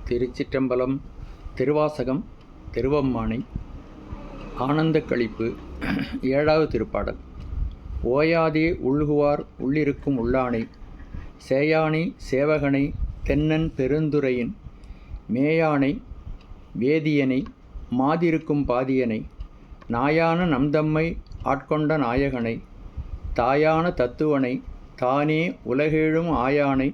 திருச்சிற்றம்பலம். திருவாசகம் திருவம்மானை. ஆனந்த களிப்பு. 7வது திருப்பாடல். ஓயாதே உள்குவார் உள்ளிருக்கும் உள்ளானை, சேயானை சேவகனை தென்னன் பெருந்துறையின், மேயானை வேதியனை மாதிருக்கும் பாதியனை, நாயான நம்தம்மை ஆட்கொண்ட நாயகனை, தாயான தத்துவனை தானே உலகேழும் ஆயானை,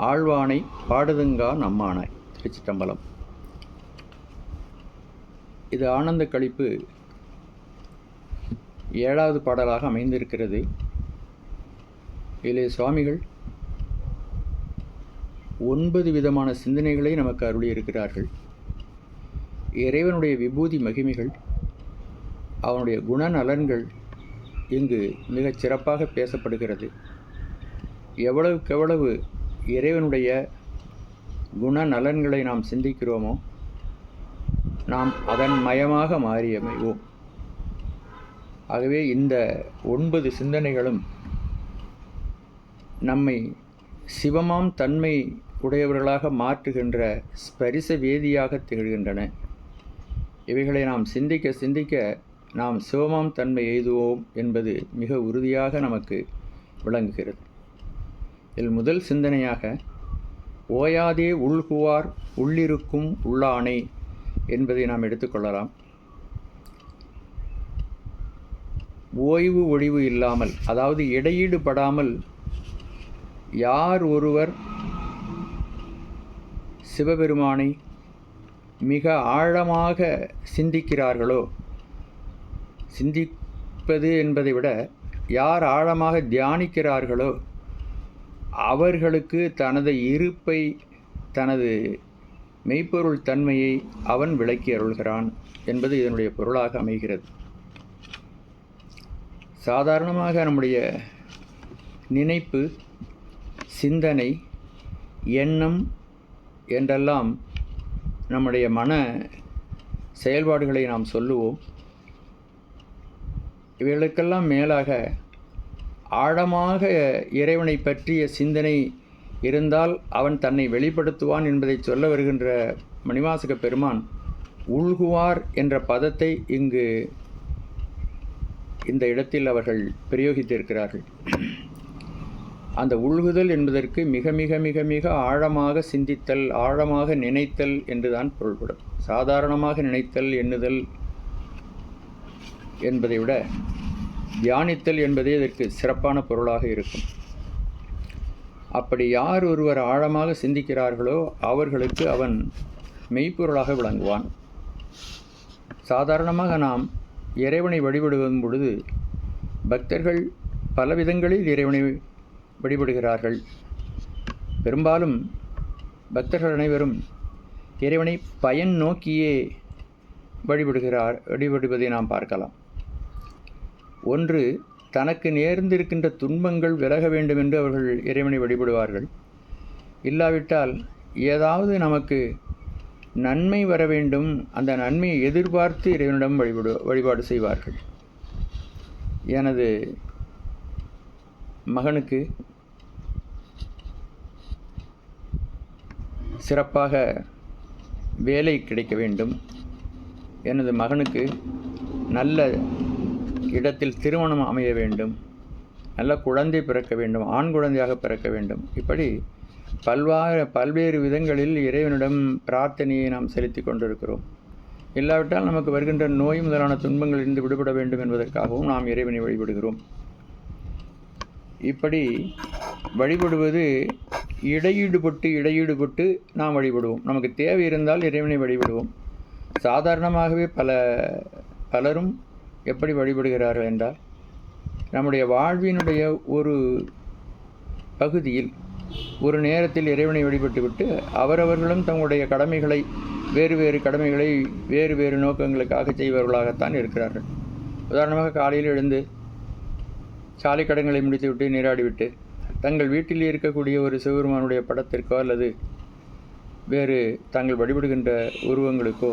ஆழ்வானை பாடுதுங்கா நம்மானாய். திருச்சிற்றம்பலம். இது ஆனந்த களிப்பு 7வது பாடலாக அமைந்திருக்கிறது. இதிலே சுவாமிகள் 9 விதமான சிந்தனைகளை நமக்கு அருளியிருக்கிறார்கள். இறைவனுடைய விபூதி மகிமைகள், அவனுடைய குணநலன்கள் இங்கு மிகச் சிறப்பாக பேசப்படுகிறது. எவ்வளவுக்கெவ்வளவு இறைவனுடைய குணநலன்களை நாம் சிந்திக்கிறோமோ, நாம் அதன் மயமாக மாறியமைவோம். ஆகவே இந்த 9 சிந்தனைகளும் நம்மை சிவமாம் தன்மை உடையவர்களாக மாற்றுகின்ற ஸ்பரிச வேதியாக திகழ்கின்றன. இவைகளை நாம் சிந்திக்க சிந்திக்க நாம் சிவமாம் தன்மை எய்துவோம் என்பது மிக உறுதியாக நமக்கு விளங்குகிறது. இதில் முதல் சிந்தனையாக ஓயாதே உள்குவார் உள்ளிருக்கும் உள்ளானை என்பதை நாம் எடுத்துக்கொள்ளலாம். ஓய்வு ஒழிவு இல்லாமல், அதாவது இடையீடு படாமல் யார் ஒருவர் சிவபெருமானை மிக ஆழமாக சிந்திக்கிறார்களோ, சிந்திப்பது என்பதை விட யார் ஆழமாக தியானிக்கிறார்களோ, அவர்களுக்கு தனது இருப்பை, தனது மெய்ப்பொருள் தன்மையை அவன் விளக்கி அருள்கிறான் என்பது இதனுடைய பொருளாக அமைகிறது. சாதாரணமாக நம்முடைய நினைப்பு, சிந்தனை, எண்ணம் என்றெல்லாம் நம்முடைய மன செயல்பாடுகளை நாம் சொல்லுவோம். இவைகளுக்கெல்லாம் மேலாக ஆழமாக இறைவனை பற்றிய சிந்தனை இருந்தால் அவன் தன்னை வெளிப்படுத்துவான் என்பதை சொல்ல வருகின்ற மணிவாசக பெருமான் உள்குவார் என்ற பதத்தை இங்கு இந்த இடத்தில் அவர்கள் பிரயோகித்திருக்கிறார்கள். அந்த உள்குதல் என்பதற்கு மிக மிக மிக மிக ஆழமாக சிந்தித்தல், ஆழமாக நினைத்தல் என்றுதான் பொருள்படும். சாதாரணமாக நினைத்தல், எண்ணுதல் என்பதை விட தியானித்தல் என்பதே இதற்கு சிறப்பான பொருளாக இருக்கும். அப்படி யார் ஒருவர் ஆழமாக சிந்திக்கிறார்களோ அவர்களுக்கு அவன் மெய்ப்பொருளாக விளங்குவான். சாதாரணமாக நாம் இறைவனை வழிபடுவதும் பொழுது பக்தர்கள் பலவிதங்களில் இறைவனை வழிபடுகிறார்கள். பெரும்பாலும் பக்தர்கள் அனைவரும் இறைவனை பயன் நோக்கியே வழிபடுவதை நாம் பார்க்கலாம். ஒன்று, தனக்கு நேர்ந்திருக்கின்ற துன்பங்கள் விலக வேண்டும் என்று அவர்கள் இறைவனை வழிபடுவார்கள். இல்லாவிட்டால் ஏதாவது நமக்கு நன்மை வர வேண்டும், அந்த நன்மையை எதிர்பார்த்து இறைவனிடம் வழிபாடு செய்வார்கள். எனது மகனுக்கு சிறப்பாக வேலை கிடைக்க வேண்டும், எனது மகனுக்கு நல்ல இடத்தில் திருமணம் அமைய வேண்டும், நல்ல குழந்தை பிறக்க வேண்டும், ஆண் குழந்தையாக பிறக்க வேண்டும். இப்படி பல்வேறு விதங்களில் இறைவனிடம் பிரார்த்தனையை நாம் செலுத்தி கொண்டிருக்கிறோம். இல்லாவிட்டால் நமக்கு வருகின்ற நோய் முதலான துன்பங்களிலிருந்து விடுபட வேண்டும் என்பதற்காகவும் நாம் இறைவனை வழிபடுகிறோம். இப்படி வழிபடுவது இடையீடுபட்டு நாம் வழிபடுவோம். நமக்கு தேவை இருந்தால் இறைவனை வழிபடுவோம். சாதாரணமாகவே பலரும் எப்படி வழிபடுகிறார்கள் என்றால், நம்முடைய வாழ்வினுடைய ஒரு பகுதியில் ஒரு நேரத்தில் இறைவனை வழிபட்டுவிட்டு அவரவர்களும் தங்களுடைய கடமைகளை வேறு வேறு நோக்கங்களுக்காக செய்பவர்களாகத்தான் இருக்கிறார்கள். உதாரணமாக காலையில் எழுந்து சாலை கடன்களை முடித்துவிட்டு நீராடிவிட்டு தங்கள் வீட்டில் இருக்கக்கூடிய ஒரு சிவபெருமானுடைய படத்திற்கோ அல்லது வேறு தாங்கள் வழிபடுகின்ற உருவங்களுக்கோ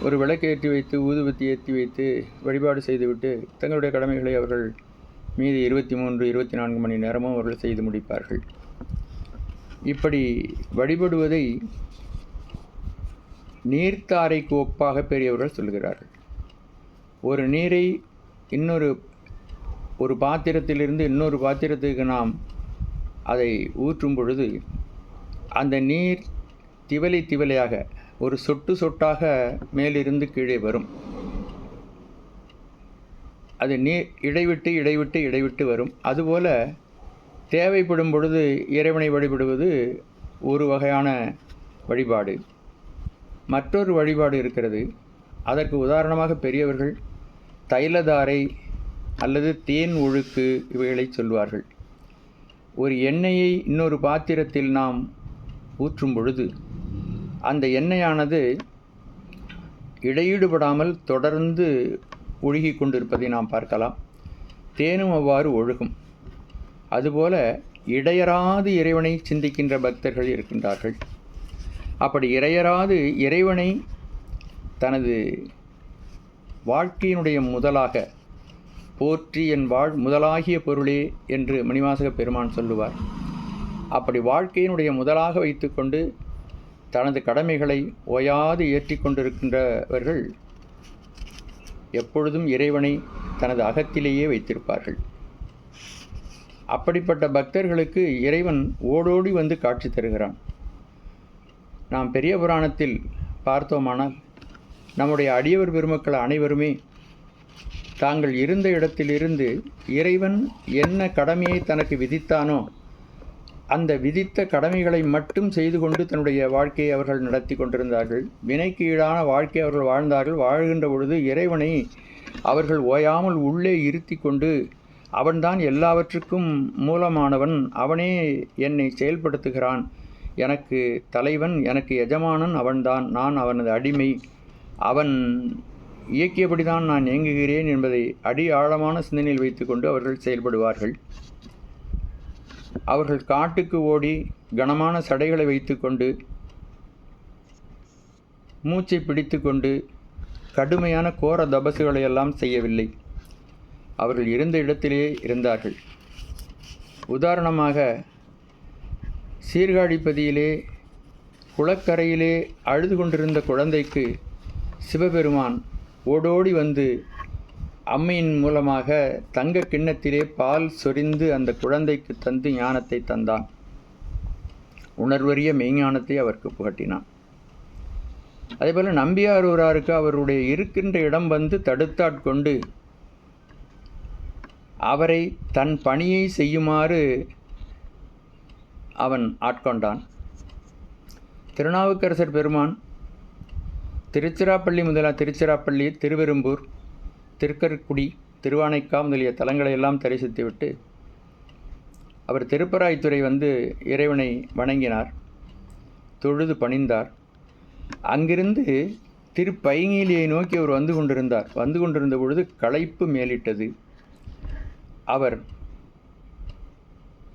ஒரு விளக்கு ஏற்றி வைத்து ஊதுபத்தி ஏற்றி வைத்து வழிபாடு செய்துவிட்டு தங்களுடைய கடமைகளை அவர்கள் மீதி 23-24 மணி நேரமும் அவர்கள் செய்து முடிப்பார்கள். இப்படி வழிபடுவதை நீர்த்தாரைக்கு ஒப்பாக பெரியவர்கள் சொல்கிறார்கள். ஒரு நீரை ஒரு பாத்திரத்திலிருந்து இன்னொரு பாத்திரத்துக்கு நாம் அதை ஊற்றும் பொழுது அந்த நீர் திவலை திவலையாக ஒரு சொட்டு சொட்டாக மேலிருந்து கீழே வரும். அது நீர் இடைவிட்டு வரும். அதுபோல் தேவைப்படும் பொழுது இறைவனை வழிபடுவது ஒரு வகையான வழிபாடு. மற்றொரு வழிபாடு இருக்கிறது. அதற்கு உதாரணமாக பெரியவர்கள் தைலதாரை அல்லது தேன் ஒழுக்கு இவைகளை சொல்வார்கள். ஒரு எண்ணெயை இன்னொரு பாத்திரத்தில் நாம் ஊற்றும் பொழுது அந்த எண்ணெயானது இடையீடுபடாமல் தொடர்ந்து ஒழுகி கொண்டிருப்பதை நாம் பார்க்கலாம். தேனும் அவ்வாறு ஒழுகும். அதுபோல இடையறாது இறைவனை சிந்திக்கின்ற பக்தர்கள் இருக்கின்றார்கள். அப்படி இடையறாது இறைவனை தனது வாழ்க்கையினுடைய முதலாக போற்றி என் முதலாகிய பொருளே என்று மணிவாசக பெருமான் சொல்லுவார். அப்படி வாழ்க்கையினுடைய முதலாக வைத்துக்கொண்டு தனது கடமைகளை ஓயாது ஏற்றி கொண்டிருக்கின்றவர்கள் எப்பொழுதும் இறைவனை தனது அகத்திலேயே வைத்திருப்பார்கள். அப்படிப்பட்ட பக்தர்களுக்கு இறைவன் ஓடோடி வந்து காட்சி தருகிறான். நாம் பெரிய புராணத்தில் பார்த்தோமானால் நம்முடைய அடியவர் பெருமக்கள் அனைவருமே தாங்கள் இருந்த இடத்திலிருந்து இறைவன் என்ன கடமையை தனக்கு விதித்தானோ அந்த விதித்த கடமைகளை மட்டும் செய்து கொண்டு தன்னுடைய வாழ்க்கையை அவர்கள் நடத்தி கொண்டிருந்தார்கள். வினைக்கு ஈடான வாழ்க்கை அவர்கள் வாழ்ந்தார்கள். வாழ்கின்ற பொழுது இறைவனை அவர்கள் ஓயாமல் உள்ளே இருத்தி கொண்டு அவன்தான் எல்லாவற்றுக்கும் மூலமானவன், அவனே என்னை செயல்படுத்துகிறான், எனக்கு தலைவன், எனக்கு எஜமானன் அவன்தான், நான் அவனது அடிமை, அவன் இயக்கியபடிதான் நான் இயங்குகிறேன் என்பதை அடி ஆழமான சிந்தனையில் வைத்துக்கொண்டு அவர்கள் செயல்படுவார்கள். அவர்கள் காட்டுக்கு ஓடி கனமான சடைகளை வைத்துக்கொண்டு மூச்சை பிடித்து கொண்டு கடுமையான கோர தபசுகளை எல்லாம் செய்யவில்லை. அவர்கள் இருந்த இடத்திலே இருந்தார்கள். உதாரணமாக சீர்காழிப்பதியிலே குளக்கரையிலே அழுது கொண்டிருந்த குழந்தைக்கு சிவபெருமான் ஓடோடி வந்து அம்மையின் மூலமாக தங்க கிண்ணத்திலே பால் சொரிந்து அந்த குழந்தைக்கு தந்து ஞானத்தை தந்தான். உணர்வறிய மெய்ஞானத்தை அவருக்கு புகட்டினான். அதேபோல் நம்பியாரூராருக்கு அவருடைய இருக்கின்ற இடம் வந்து தடுத்தாட்கொண்டு அவரை தன் பணியை செய்யுமாறு அவன் ஆட்கொண்டான். திருநாவுக்கரசர் பெருமான் திருச்சிராப்பள்ளி, திருவெரும்பூர், திருக்கற்குடி, திருவானைக்கா முதலிய தலங்களை எல்லாம் தரிசித்துவிட்டு அவர் திருப்பராய்த்துறை வந்து இறைவனை வணங்கினார், தொழுது பணிந்தார். அங்கிருந்து திருப்பைங்கிலியை நோக்கி அவர் வந்து கொண்டிருந்த பொழுது களைப்பு மேலிட்டது. அவர்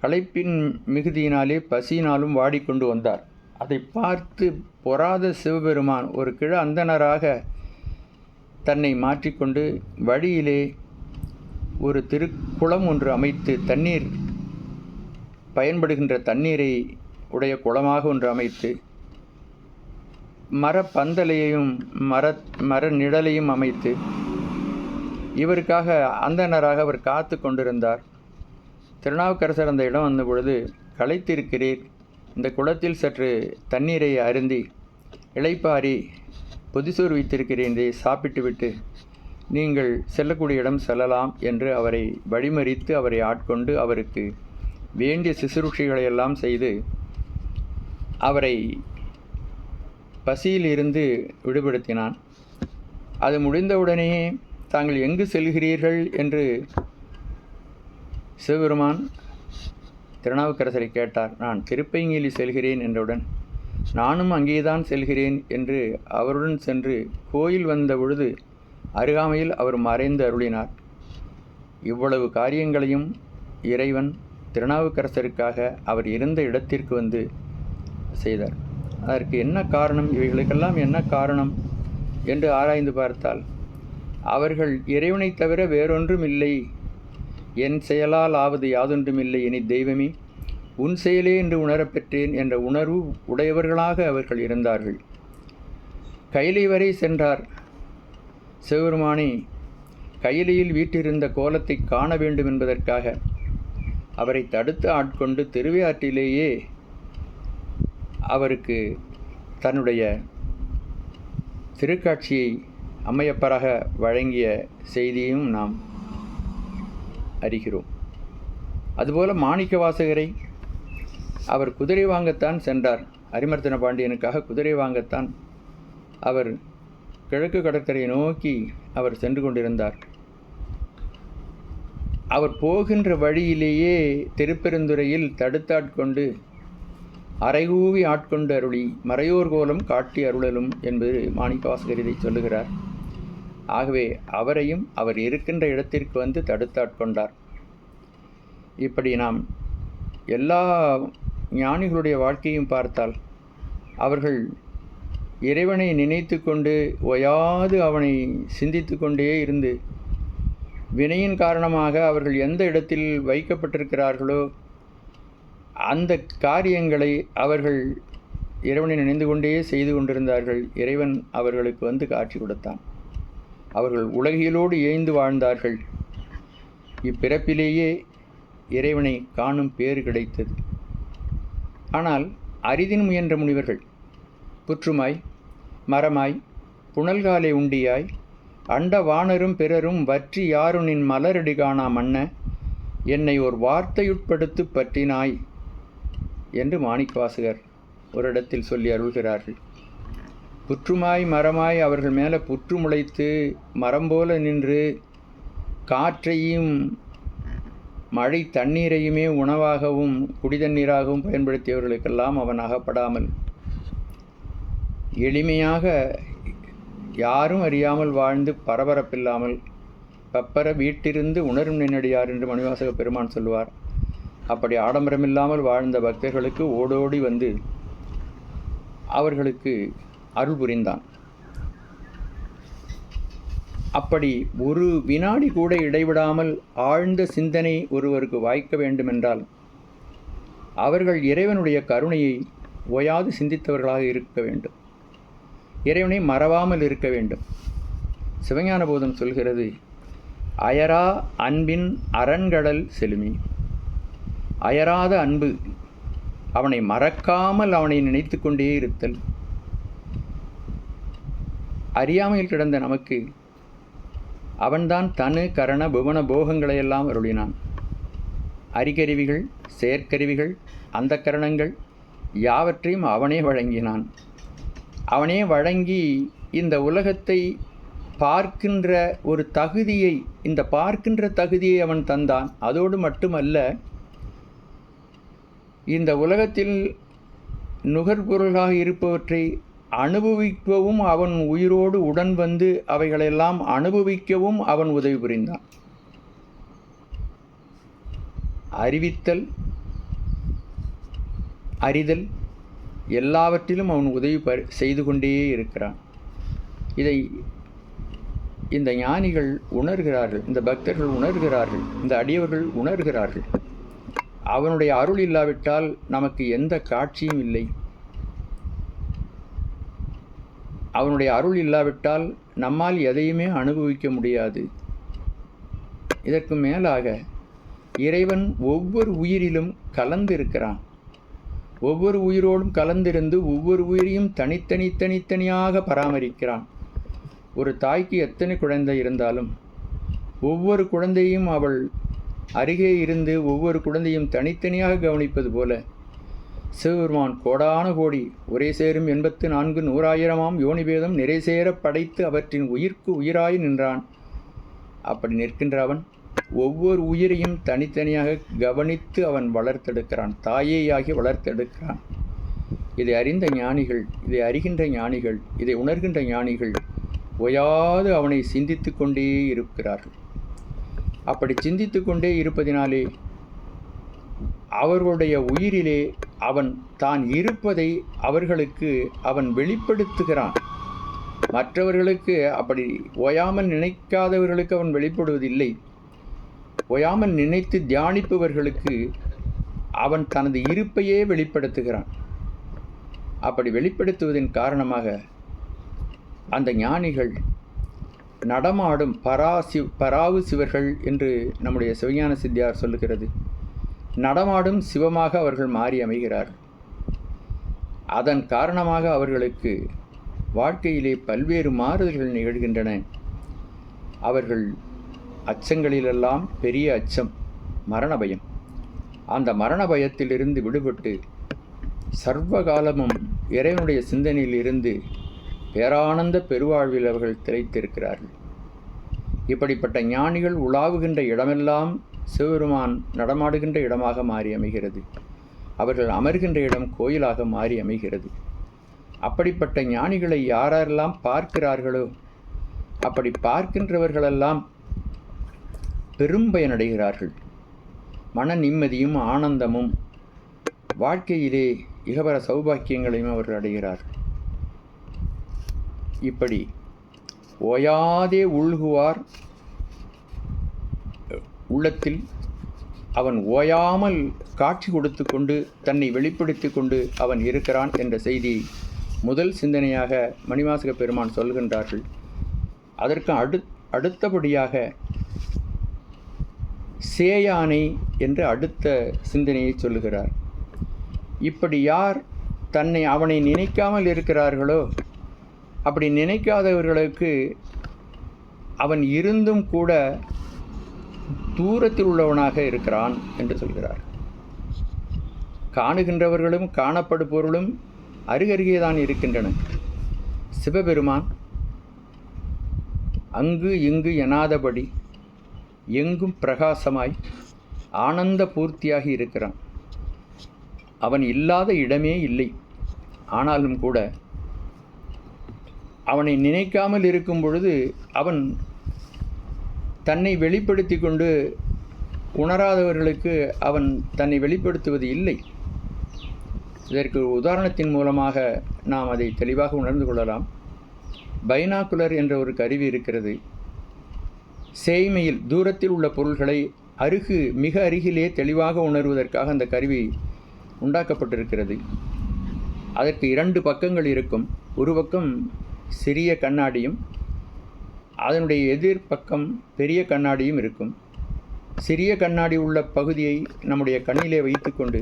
களைப்பின் மிகுதியினாலே பசியினாலும் வாடிக்கொண்டு வந்தார். அதை பார்த்து பொறாத சிவபெருமான் ஒரு கிழ அந்தணராக தன்னை மாற்றிக்கொண்டு வழியிலே ஒரு திருக்குளம் ஒன்று அமைத்து தண்ணீர் பயன்படுகின்ற தண்ணீரை உடைய குளமாக ஒன்று அமைத்து மரப்பந்தலையையும் மர நிழலையும் அமைத்து இவருக்காக அந்தணராக அவர் காத்து கொண்டிருந்தார். திருநாவுக்கரசர் அந்த இடம் வந்த பொழுது, களைத்திருக்கிறீர், இந்த குளத்தில் சற்று தண்ணீரை அருந்தி இளைப்பாரி பொதிசோறு வைத்திருக்கிறேன், இதை சாப்பிட்டு விட்டு நீங்கள் செல்லக்கூடிய இடம் செல்லலாம் என்று அவரை வழிமறித்து அவரை ஆட்கொண்டு அவருக்கு வேண்டிய சிசுரூஷைகளை எல்லாம் செய்து அவரை பசியிலிருந்து விடுபடுத்தினான். அது முடிந்தவுடனேயே தாங்கள் எங்கு செல்கிறீர்கள் என்று சிவபெருமான் திருநாவுக்கரசரை கேட்டார். நான் திருப்பைங்கிலி செல்கிறேன் என்றவுடன், நானும் அங்கேதான் செல்கிறேன் என்று அவருடன் சென்று கோயில் வந்த பொழுது அருகாமையில் அவர் மறைந்து அருளினார். இவ்வளவு காரியங்களையும் இறைவன் திருநாவுக்கரசருக்காக அவர் இருந்த இடத்திற்கு வந்து செய்தார். அதற்கு என்ன காரணம், இவைகளுக்கெல்லாம் என்ன காரணம் என்று ஆராய்ந்து பார்த்தால், அவர்கள் இறைவனை தவிர வேறொன்றும் இல்லை, என் செயலால் ஆவது யாதொன்றுமில்லை, இனி தெய்வமே உன் செயலே என்று உணரப்பெற்றேன் என்ற உணர்வு உடையவர்களாக அவர்கள் இருந்தார்கள். கைலை வரை சென்றார். சிவபெருமானே கைலையில் வீற்றிருந்த கோலத்தை காண வேண்டும் என்பதற்காக அவரை தடுத்து ஆட்கொண்டு திருவையாற்றிலேயே அவருக்கு தன்னுடைய திருக்காட்சியை அம்மையப்பராக வழங்கிய செய்தியையும் நாம் அறிகிறோம். அதுபோல மாணிக்க வாசகரை அவர் குதிரை வாங்கத்தான் சென்றார். அரிமர்த்தன பாண்டியனுக்காக குதிரை வாங்கத்தான் அவர் கிழக்கு கடற்கரையை நோக்கி அவர் சென்று கொண்டிருந்தார். அவர் போகின்ற வழியிலேயே திருப்பெருந்துறையில் தடுத்தாட்கொண்டு அரைகூவி ஆட்கொண்டு அருளி மறையோர் கோலம் காட்டி அருளலும் என்பது மாணிக்கவாசகர் இதை சொல்லுகிறார். ஆகவே அவரையும் அவர் இருக்கின்ற இடத்திற்கு வந்து தடுத்தாட்கொண்டார். இப்படி நாம் எல்லா ஞானிகளுடைய வாழ்க்கையும் பார்த்தால் அவர்கள் இறைவனை நினைத்து கொண்டு ஓயாது அவனை சிந்தித்து கொண்டே இருந்து வினையின் காரணமாக அவர்கள் எந்த இடத்தில் வைக்கப்பட்டிருக்கிறார்களோ அந்த காரியங்களை அவர்கள் இறைவனை நினைந்து கொண்டே செய்து கொண்டிருந்தார்கள். இறைவன் அவர்களுக்கு வந்து காட்சி கொடுத்தான். அவர்கள் உலகியலோடு ஏய்ந்து வாழ்ந்தார்கள். இப்பிறப்பிலேயே இறைவனை காணும் பேறு கிடைத்தது. ஆனால் அரிதின் முயன்ற முனிவர்கள் புற்றுமாய் மரமாய் புனல்காலை உண்டியாய் அண்ட வானரும் பிறரும் வற்றி யாருனின் மலரடி காணா மன்ன என்னை ஒரு வார்த்தையுட்படுத்து பற்றினாய் என்று மாணிக்கவாசகர் ஒரு இடத்தில் சொல்லி அருள்கிறார்கள். புற்றுமாய் மரமாய் அவர்கள் மேலே புற்று முளைத்து மரம் போல நின்று காற்றையும் மழை தண்ணீரையுமே உணவாகவும் குடிதண்ணீராகவும் பயன்படுத்தியவர்களுக்கெல்லாம் அவன் அகப்படாமல் எளிமையாக யாரும் அறியாமல் வாழ்ந்து பரபரப்பில்லாமல் பப்பர வீட்டிருந்து உணரும் நின்னடியார் என்று மணிவாசக பெருமான் சொல்லுவார். அப்படி ஆடம்பரமில்லாமல் வாழ்ந்த பக்தர்களுக்கு ஓடோடி வந்து அவர்களுக்கு அருள் புரிந்தான். அப்படி ஒரு வினாடி கூட இடைவிடாமல் ஆழ்ந்த சிந்தனை ஒருவருக்கு வாய்க்க வேண்டுமென்றால் அவர்கள் இறைவனுடைய கருணையை ஓயாது சிந்தித்தவர்களாக இருக்க வேண்டும். இறைவனை மறவாமல் இருக்க வேண்டும். சிவஞான போதம் சொல்கிறது, அயரா அன்பின் அரண்கடல் செலுமி. அயராத அன்பு, அவனை மறக்காமல் அவனை நினைத்து கொண்டே இருத்தல். அறியாமையில் கிடந்த நமக்கு அவன்தான் தனு கரண புவன போகங்களையெல்லாம் அருளினான். அறிகருவிகள் செயற்கருவிகள் அந்த கரணங்கள் யாவற்றையும் அவனே வழங்கினான். அவனே வழங்கி இந்த உலகத்தை பார்க்கின்ற ஒரு தகுதியை, இந்த பார்க்கின்ற தகுதியை அவன் தந்தான். அதோடு மட்டுமல்ல, இந்த உலகத்தில் நுகர்பொருளாக இருப்பவற்றை அனுபவிக்கவும் அவன் உயிரோடு உடன் வந்து அவைகளெல்லாம் அனுபவிக்கவும் அவன் உதவி புரிந்தான். அறிவித்தல் அறிதல் எல்லாவற்றிலும் அவன் உதவி செய்து கொண்டே இருக்கிறான். இதை இந்த ஞானிகள் உணர்கிறார்கள், இந்த பக்தர்கள் உணர்கிறார்கள், இந்த அடியவர்கள் உணர்கிறார்கள். அவனுடைய அருள் இல்லாவிட்டால் நமக்கு எந்த காட்சியும் இல்லை. அவனுடைய அருள் இல்லாவிட்டால் நம்மால் எதையுமே அனுபவிக்க முடியாது. இதற்கு மேலாக இறைவன் ஒவ்வொரு உயிரிலும் கலந்து இருக்கிறான். ஒவ்வொரு உயிரோடும் கலந்திருந்து ஒவ்வொரு உயிரையும் தனித்தனியாக பராமரிக்கிறான். ஒரு தாய்க்கு எத்தனை குழந்தை இருந்தாலும் ஒவ்வொரு குழந்தையும் அவள் அருகே இருந்து ஒவ்வொரு குழந்தையும் தனித்தனியாக கவனிப்பது போல சிவபெருமான் கோடான கோடி ஒரே சேரும் 84 100,000 யோனிபேதம் நிறைசேர படைத்து அவற்றின் உயிர்க்கு உயிராய் நின்றான். அப்படி நிற்கின்ற அவன் ஒவ்வொரு உயிரையும் தனித்தனியாக கவனித்து அவன் வளர்த்தெடுக்கிறான், தாயேயாகி வளர்த்தெடுக்கிறான். இதை அறிந்த ஞானிகள், இதை அறிகின்ற ஞானிகள், இதை உணர்கின்ற ஞானிகள் ஓயாது அவனை சிந்தித்து கொண்டே இருக்கிறார்கள். அப்படி சிந்தித்து கொண்டே இருப்பதினாலே அவர்களுடைய உயிரிலே அவன் தான் இருப்பதை அவர்களுக்கு அவன் வெளிப்படுத்துகிறான். மற்றவர்களுக்கு அப்படி ஓயாமல் நினைக்காதவர்களுக்கு அவன் வெளிப்படுவதில்லை. ஓயாமல் நினைத்து தியானிப்பவர்களுக்கு அவன் தனது இருப்பையே வெளிப்படுத்துகிறான். அப்படி வெளிப்படுத்துவதன் காரணமாக அந்த ஞானிகள் நடமாடும் பராவு சிவர்கள் என்று நம்முடைய சிவஞான சித்தியார் சொல்லுகிறது. நடமாடும் சிவமாக அவர்கள் மாறி அமைகிறார்கள். அதன் காரணமாக அவர்களுக்கு வாழ்க்கையிலே பல்வேறு மாறுதல்கள் நிகழ்கின்றன. அவர்கள் அச்சங்களிலெல்லாம் பெரிய அச்சம் மரண பயம். அந்த மரண பயத்திலிருந்து விடுபட்டு சர்வகாலமும் இறைவனுடைய சிந்தனையில் இருந்து பேரானந்த பெருவாழ்வில் அவர்கள் திளைத்திருக்கிறார்கள். இப்படிப்பட்ட ஞானிகள் உலாவுகின்ற இடமெல்லாம் சிவபெருமான் நடமாடுகின்ற இடமாக மாறி அமைகிறது. அவர்கள் அமர்கின்ற இடம் கோயிலாக மாறி அமைகிறது. அப்படிப்பட்ட ஞானிகளை யாரெல்லாம் பார்க்கிறார்களோ அப்படி பார்க்கின்றவர்களெல்லாம் பெரும் பயனடைகிறார்கள். மன நிம்மதியும் ஆனந்தமும் வாழ்க்கையிலே இகபர சௌபாக்கியங்களையும் அவர்கள் அடைகிறார்கள். இப்படி ஓயாதே உள்குவார் உள்ளத்தில் அவன் ஓயாமல் காட்சி கொடுத்து கொண்டு தன்னை வெளிப்படுத்தி கொண்டு அவன் இருக்கிறான் என்ற செய்தி முதல் சிந்தனையாக மணிவாசக பெருமான் சொல்கின்றார்கள். அதற்கு அடுத்தபடியாக சேயானை என்று அடுத்த சிந்தனையை சொல்லுகிறார். இப்படி யார் அவனை நினைக்காமல் இருக்கிறார்களோ அப்படி நினைக்காதவர்களுக்கு அவன் இருந்தும் கூட தூரத்தில் உள்ளவனாக இருக்கிறான் என்று சொல்கிறார். காணுகின்றவர்களும் காணப்படுபவர்களும் அருகருகேதான் இருக்கின்றன. சிவபெருமான் அங்கு இங்கு எனாதபடி எங்கும் பிரகாசமாய் ஆனந்த பூர்த்தியாகி இருக்கிறான். அவன் இல்லாத இடமே இல்லை. ஆனாலும் கூட அவனை நினைக்காமல் இருக்கும் பொழுது அவன் தன்னை வெளிப்படுத்தி கொண்டு உணராதவர்களுக்கு அவன் தன்னை வெளிப்படுத்துவது இல்லை. இதற்கு உதாரணத்தின் மூலமாக நாம் அதை தெளிவாக உணர்ந்து கொள்ளலாம். பைனாக்குலர் என்ற ஒரு கருவி இருக்கிறது. சேய்மையில் தூரத்தில் உள்ள பொருள்களை மிக அருகிலே தெளிவாக உணர்வதற்காக அந்த கருவி உண்டாக்கப்பட்டிருக்கிறது. அதற்கு 2 பக்கங்கள் இருக்கும். ஒரு பக்கம் சிறிய கண்ணாடியும் அதனுடைய எதிர்பக்கம் பெரிய கண்ணாடியும் இருக்கும். சிறிய கண்ணாடி உள்ள பகுதியை நம்முடைய கண்ணிலே வைத்துக்கொண்டு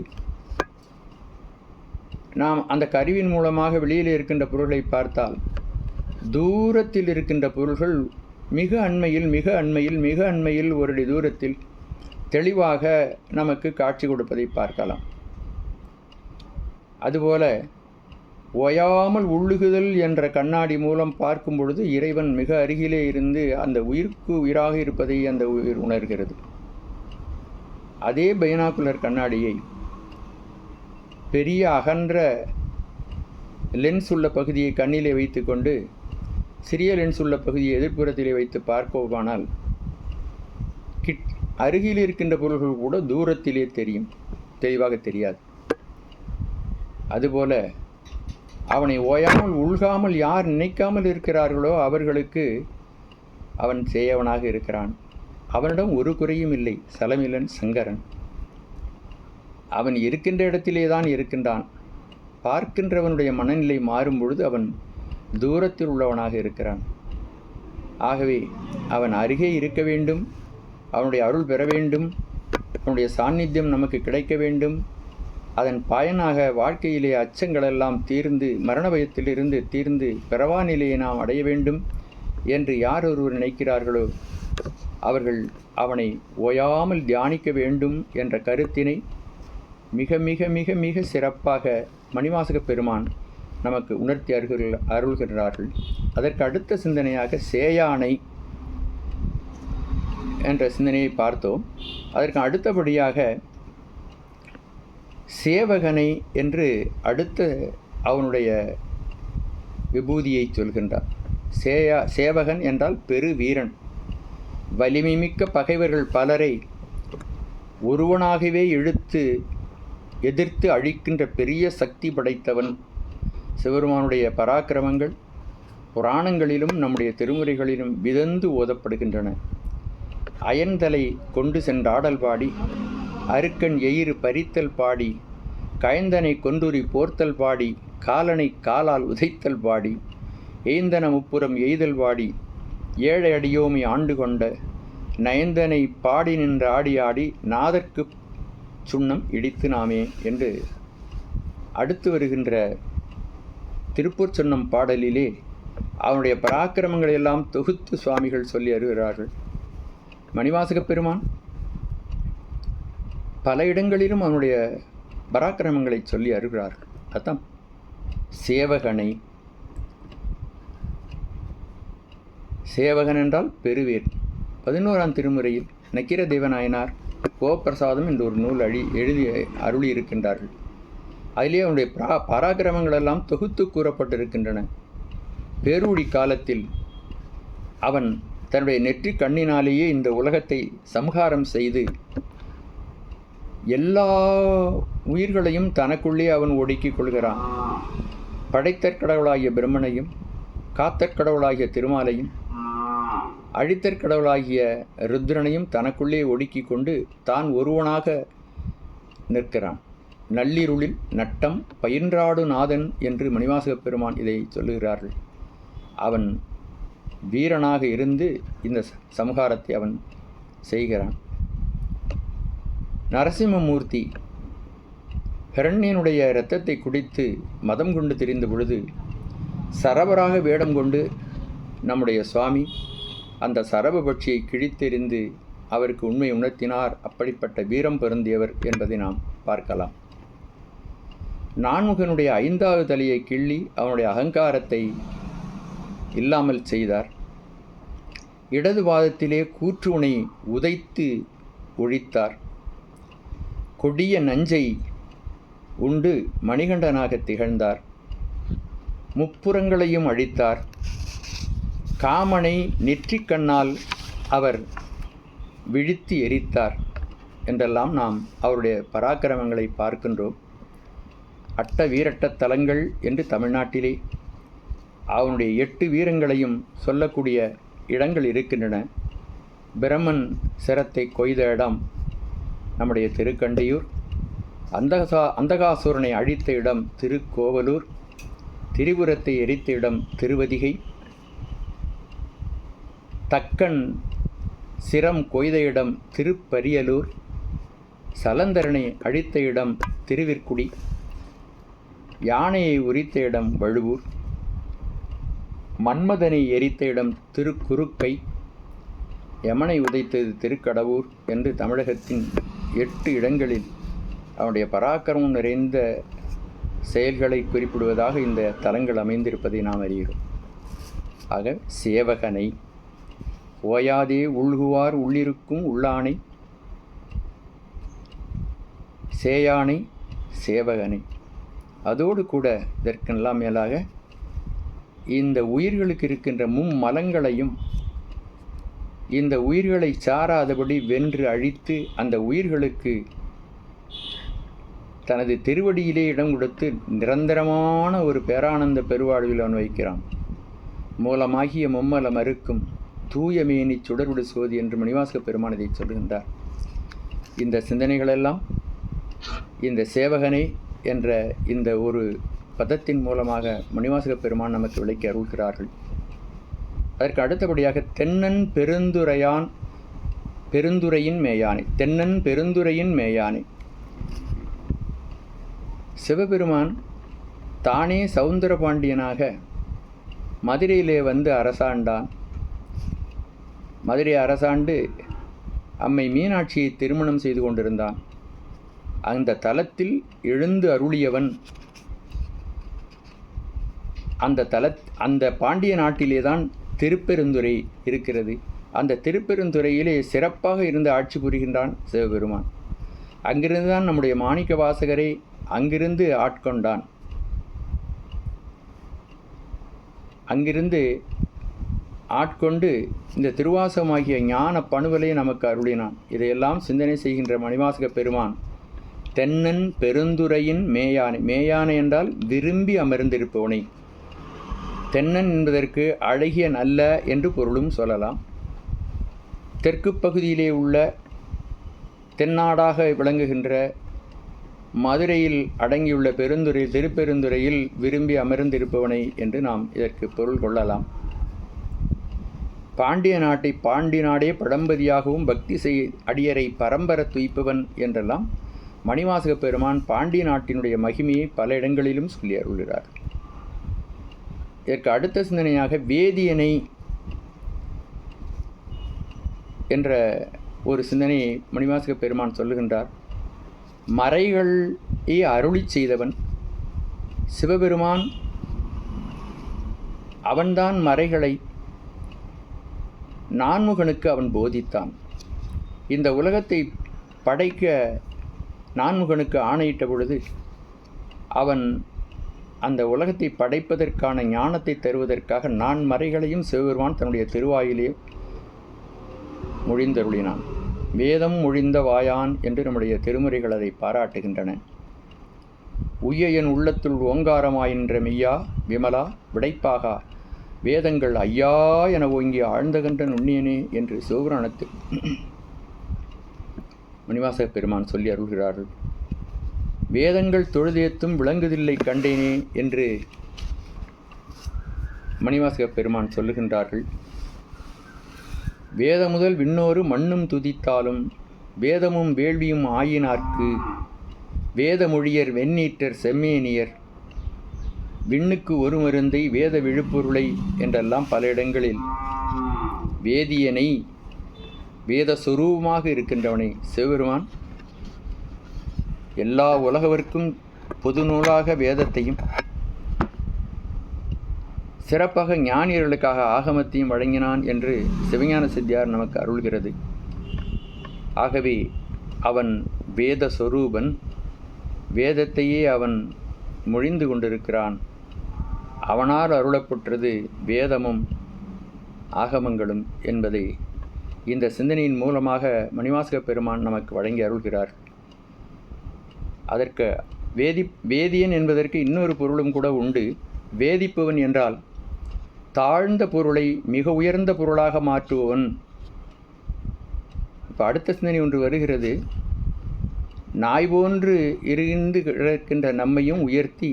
நாம் அந்த கருவியின் மூலமாக வெளியில் இருக்கின்ற பொருளை பார்த்தால் தூரத்தில் இருக்கின்ற பொருள்கள் மிக அண்மையில் ஒரு அடி தூரத்தில் தெளிவாக நமக்கு காட்சி கொடுப்பதை பார்க்கலாம். அதுபோல ஓயாமல் உள்ளுகுதல் என்ற கண்ணாடி மூலம் பார்க்கும் பொழுது இறைவன் மிக அருகிலே இருந்து அந்த உயிருக்கு உயிராக இருப்பதை அந்த உயிர் உணர்கிறது. அதே பைனாக்குலர் கண்ணாடியை பெரிய அகன்ற லென்ஸ் உள்ள பகுதியை கண்ணிலே வைத்து கொண்டு சிறிய லென்ஸ் உள்ள பகுதியை எதிர்ப்புறத்திலே வைத்து பார்ப்போமானால் அருகில் இருக்கின்ற பொருள்கள் கூட தூரத்திலே தெரியும், தெளிவாக தெரியாது. அதுபோல அவனை ஓயாமல் உள்காமல் யார் நினைக்காமல் இருக்கிறார்களோ அவர்களுக்கு அவன் செய்யவனாக இருக்கிறான். அவனிடம் ஒரு குறையும் இல்லை. சலமிலன் சங்கரன் அவன் இருக்கின்ற இடத்திலே தான் இருக்கின்றான். பார்க்கின்றவனுடைய மனநிலை மாறும் பொழுது அவன் தூரத்தில் உள்ளவனாக இருக்கிறான். ஆகவே அவன் அருகே இருக்க வேண்டும், அவனுடைய அருள் பெற வேண்டும், அவனுடைய சாநித்தியம் நமக்கு கிடைக்க வேண்டும். அதன் பயனாக வாழ்க்கையிலே அச்சங்களெல்லாம் தீர்ந்து மரண பயத்திலிருந்து தீர்ந்து பிறவா நிலையை நாம் அடைய வேண்டும் என்று யார் ஒருவர் நினைக்கிறார்களோ அவர்கள் அவனை ஓயாமல் தியானிக்க வேண்டும் என்ற கருத்தினை மிக மிக மிக மிக சிறப்பாக மணிவாசக பெருமான் நமக்கு உணர்த்தி அருள்கிறார்கள். அதற்கு அடுத்த சிந்தனையாக சேயானை என்ற சிந்தனையை பார்த்தோம். அதற்கு அடுத்தபடியாக சேவகனை என்று அடுத்த அவனுடைய விபூதியை சொல்கின்றார். சேவகன் என்றால் பெரு வீரன். வலிமைமிக்க பகைவர்கள் பலரை ஒருவனாகவே எதிர்த்து அழிக்கின்ற பெரிய சக்தி படைத்தவன். சிவபெருமானுடைய பராக்கிரமங்கள் புராணங்களிலும் நம்முடைய திருமுறைகளிலும் விதந்து ஓதப்படுகின்றன. அயன்தலை கொண்டு சென்றாடல் பாடி, அருக்கன் எயிறு பறித்தல் பாடி, கயந்தனை கொன்றுரி போர்த்தல் பாடி, காலனை காலால் உதைத்தல் பாடி எய்ந்தன முப்புறம் எய்தல் வாடி ஏழை அடியோமி ஆண்டு கொண்ட நயந்தனை பாடி நின்ற ஆடி ஆடி நாதற்கு சுண்ணம் இடித்து நாமே என்று அடுத்து வருகின்ற திருப்பூர் சொன்னம் பாடலிலே அவனுடைய பராக்கிரமங்களை எல்லாம் தொகுத்து சுவாமிகள் சொல்லி அருகிறார்கள். மணிவாசகப் பெருமான் பல இடங்களிலும் அவனுடைய பராக்கிரமங்களை சொல்லி அருகிறார்கள். அதான் சேவகனை, சேவகன் என்றால் பெருவேர். 11ஆம் திருமுறையில் நக்கீர தேவநாயனார் கோப்பிரசாதம் என்ற ஒரு நூல் எழுதி அருளி இருக்கின்றார்கள். அதிலே அவனுடைய பராக்கிரமங்களெல்லாம் தொகுத்து கூறப்பட்டிருக்கின்றன. பேரூழி காலத்தில் அவன் தன்னுடைய நெற்றி கண்ணினாலேயே இந்த உலகத்தை சம்ஹாரம் செய்து எல்லா உயிர்களையும் தனக்குள்ளே அவன் ஒடுக்கிக் கொள்கிறான். படைத்தற்கடவுளாகிய பிரம்மனையும் காத்தற்கடவுளாகிய திருமாலையும் அழித்தற்கடவுளாகிய ருத்ரனையும் தனக்குள்ளே ஒடுக்கி கொண்டு தான் ஒருவனாக நிற்கிறான். நள்ளிருளில் நட்டம் பயின்றாடு நாதன் என்று மணிவாசகப் பெருமான் இதை சொல்லுகிறார்கள். அவன் வீரனாக இருந்து இந்த சம்ஹாரத்தை அவன் செய்கிறான். நரசிம்மமூர்த்தி ஹிரண்யனுடைய இரத்தத்தை குடித்து மதம் கொண்டு திரிந்த பொழுது சரவராக வேடம் கொண்டு நம்முடைய சுவாமி அந்த சரபபட்சியை கிழித்தெறிந்து அவருக்கு உண்மை உணர்த்தினார். அப்படிப்பட்ட வீரம் பொருந்தியவர் என்பதை நாம் பார்க்கலாம். நான்முகனுடைய 5வது தலையை கிள்ளி அவனுடைய அகங்காரத்தை இல்லாமல் செய்தார். இடது வாதத்திலே கூற்றுனை உதைத்து ஒழித்தார். கொடிய நஞ்சை உண்டு மணிகண்டனாக திகழ்ந்தார். முப்புறங்களையும் அழித்தார். காமனை நெற்றிக்கண்ணால் அவர் விழித்து எரித்தார் என்றெல்லாம் நாம் அவருடைய பராக்கிரமங்களை பார்க்கின்றோம். அட்ட வீரட்ட தலங்கள் என்று தமிழ்நாட்டிலே அவனுடைய 8 வீரங்களையும் சொல்லக்கூடிய இடங்கள் இருக்கின்றன. பிரம்மன் சிரத்தை கொய்த இடம் நம்முடைய திருக்கண்டியூர், அந்தகாசூரனை அழித்த இடம் திருக்கோவலூர், திரிபுரத்தை எரித்த இடம் திருவதிகை, தக்கன் சிரம் கொய்த இடம் திருப்பரியலூர், சலந்தரனை அழித்த இடம் திருவிற்குடி, யானையை உரித்த இடம் வழுவூர், மன்மதனை எரித்த இடம் திருக்குறுக்கை, யமனை உதைத்தது திருக்கடவூர் என்று தமிழகத்தின் 8 இடங்களில் அவனுடைய பராக்கிரமம் நிறைந்த செயல்களை குறிப்பிடுவதாக இந்த தலங்கள் அமைந்திருப்பதை நாம் அறிகிறோம். ஆக சேவகனை, ஓயாதே உள்குவார் உள்ளிருக்கும் உள்ளானை, சேயானை, சேவகனை, அதோடு கூட இதற்கெல்லாம் மேலாக இந்த உயிர்களுக்கு இருக்கின்ற மும்மலங்களையும் இந்த உயிர்களை சாராதபடி வென்று அழித்து அந்த உயிர்களுக்கு தனது திருவடியிலே இடம் கொடுத்து நிரந்தரமான ஒரு பேரானந்த பெருவாழ்வில் அவன் வைக்கிறான். மூலமாகிய மும்மல மறுக்கும் தூயமேனி சுடர்விடு சோதி என்று மணிவாசகப் பெருமான் இதை சொல்கின்றார். இந்த சிந்தனைகளெல்லாம் இந்த சேவகனை என்ற இந்த ஒரு பதத்தின் மூலமாக மணிவாசகப் பெருமான் நமக்கு விளக்கி அருள்கிறார்கள். அதற்கு அடுத்தபடியாக தென்னன் பெருந்துரையின் மேயானை, தென்னன் பெருந்துரையின் மேயானை. சிவபெருமான் தானே சௌந்தரபாண்டியனாக மதுரையிலே வந்து அரசாண்டான். மதுரை அரசாண்டு அம்மை மீனாட்சியை திருமணம் செய்து கொண்டிருந்தான். அந்த தலத்தில் எழுந்து அருளியவன் அந்த பாண்டிய நாட்டிலே தான் திருப்பெருந்துறை இருக்கிறது. அந்த திருப்பெருந்துறையிலே சிறப்பாக இருந்து ஆட்சி புரிகின்றான் சிவபெருமான். அங்கிருந்து தான் நம்முடைய மாணிக்க வாசகரை அங்கிருந்து ஆட்கொண்டான். அங்கிருந்து ஆட்கொண்டு இந்த திருவாசகமாகிய ஞான பணுவலை நமக்கு அருளினான். இதையெல்லாம் சிந்தனை செய்கின்ற மணிவாசக பெருமான் தென்னன் பெருந்துரையின் மேயானை, மேயானை என்றால் விரும்பி அமர்ந்திருப்பவனை. தென்னன் என்பதற்கு அழகிய நல்ல என்று பொருளும் சொல்லலாம். தெற்கு பகுதியிலே உள்ள தென்னாடாக விளங்குகின்ற மதுரையில் அடங்கியுள்ள திருப்பெருந்துறையில் விரும்பி அமர்ந்திருப்பவனை என்று நாம் இதற்கு பொருள் கொள்ளலாம். பாண்டிய நாட்டை பாண்டி நாடே பழம்பதியாகவும் பக்தி செய் அடியரை பரம்பர துய்ப்பவன் என்றெல்லாம் மணிவாசக பெருமான் பாண்டிய நாட்டினுடைய மகிமையை பல இடங்களிலும் சொல்லி அருள்கிறார். இதற்கு அடுத்த சிந்தனையாக வேதியனை என்ற ஒரு சிந்தனையை மணிவாசக பெருமான் சொல்லுகின்றார். மறைகளை அருளி செய்தவன் சிவபெருமான், அவன்தான் மறைகளை நான்முகனுக்கு அவன் போதித்தான். இந்த உலகத்தை படைக்க நான்முகனுக்கு ஆணையிட்ட பொழுது அவன் அந்த உலகத்தை படைப்பதற்கான ஞானத்தை தருவதற்காக மறைகளையும் சிவபெருமான் தன்னுடைய திருவாயிலே மொழிந்தருளினான். வேதம் மொழிந்த வாயான் என்று நம்முடைய திருமுறைகள் அதை பாராட்டுகின்றன. உய்ய என் உள்ளத்துள் ஓங்காரமாயின்ற மெய்யா விமலா விடைப்பாகா வேதங்கள் ஐயா என ஓங்கி ஆழ்ந்தகன்ற நுண்ணியனே என்று சிவபுராணத்தில் மணிவாசக பெருமான் சொல்லி அருள்கிறார்கள். வேதங்கள் தொழுதேத்தும் விளங்குதில்லை கண்டேனே என்று மணிவாசக பெருமான் சொல்லுகின்றார்கள். வேத முதல் விண்ணோரு மண்ணும் துதித்தாலும் வேதமும் வேள்வியும் ஆயினார்க்கு வேதமொழியர் வெண்ணீற்றர் செம்மேனியர் விண்ணுக்கு ஒரு மருந்தை வேத விழுப்பொருளை என்றெல்லாம் பல இடங்களில் வேதியனை வேத சுரூபமாக இருக்கின்றவனை சிவபெருமான் எல்லா உலகவர்க்கும் பொது நூலாக வேதத்தையும் சிறப்பாக ஞானியர்களுக்காக ஆகமத்தையும் வழங்கினான் என்று சிவஞான சித்தியார் நமக்கு அருள்கிறது. ஆகவே அவன் வேத சொரூபன், வேதத்தையே அவன் மொழிந்து கொண்டிருக்கிறான். அவனால் அருளப்பட்டது வேதமும் ஆகமங்களும் என்பதை இந்த சிந்தனையின் மூலமாக மணிவாசக பெருமான் நமக்கு வழங்கி அருள்கிறார். அதற்கு வேதியன் என்பதற்கு இன்னொரு பொருளும் கூட உண்டு. வேதிப்பவன் என்றால் தாழ்ந்த பொருளை மிக உயர்ந்த பொருளாக மாற்றுபவன். இப்போ அடுத்த சிந்தனை ஒன்று வருகிறது. நாய் போன்று இருந்து கிடக்கின்ற நம்மையும் உயர்த்தி